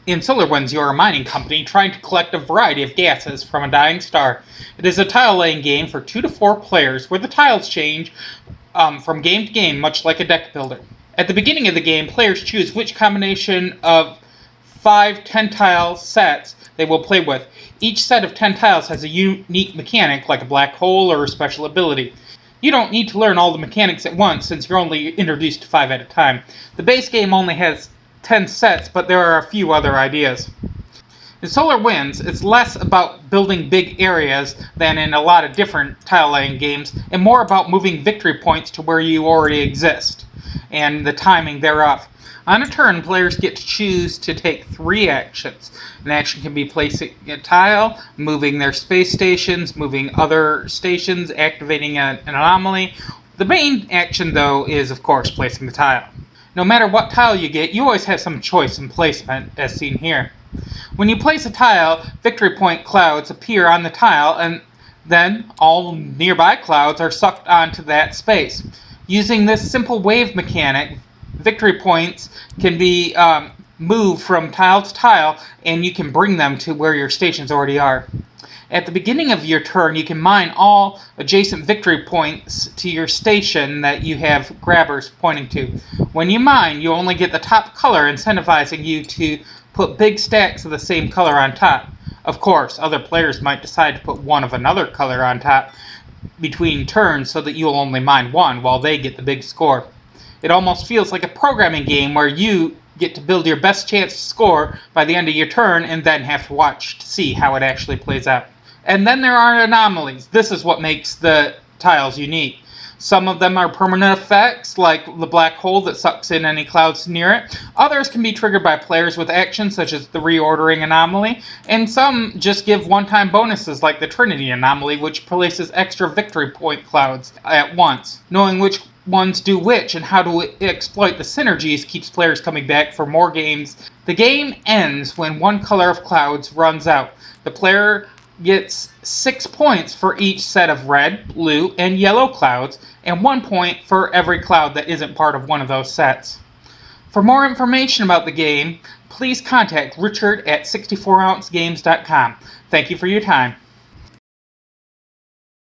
In SolarWinds, you are a mining company trying to collect a variety of gases from a dying star. It is a tile-laying game for 2 to 4 players where the tiles change from game to game, much like a deck builder. At the beginning of the game, players choose which combination of 5 10-tile sets they will play with. Each set of 10 tiles has a unique mechanic, like a black hole or a special ability. You don't need to learn all the mechanics at once, since you're only introduced to 5 at a time. The base game only has 10 sets, but there are a few other ideas. In SolarWinds, it's less about building big areas than in a lot of different tile-laying games, and more about moving victory points to where you already exist, and the timing thereof. On a turn, players get to choose to take 3 actions. An action can be placing a tile, moving their space stations, moving other stations, activating an anomaly. The main action, though, is, of course, placing the tile. No matter what tile you get, you always have some choice in placement, as seen here. When you place a tile, victory point clouds appear on the tile, and then all nearby clouds are sucked onto that space. Using this simple wave mechanic, victory points can be moved from tile to tile, and you can bring them to where your stations already are. At the beginning of your turn, you can mine all adjacent victory points to your station that you have grabbers pointing to. When you mine, you only get the top color, incentivizing you to put big stacks of the same color on top. Of course, other players might decide to put one of another color on top between turns so that you'll only mine one while they get the big score. It almost feels like a programming game where you get to build your best chance to score by the end of your turn and then have to watch to see how it actually plays out. And then there are anomalies. This is what makes the tiles unique. Some of them are permanent effects, like the black hole that sucks in any clouds near it. Others can be triggered by players with actions, such as the reordering anomaly. And some just give one-time bonuses, like the Trinity anomaly, which places extra victory point clouds at once. Knowing which ones do which and how to exploit the synergies keeps players coming back for more games. The game ends when one color of clouds runs out. The player gets 6 points for each set of red, blue, and yellow clouds, and 1 point for every cloud that isn't part of one of those sets. For more information about the game, please contact Richard at 64ouncegames.com. Thank you for your time.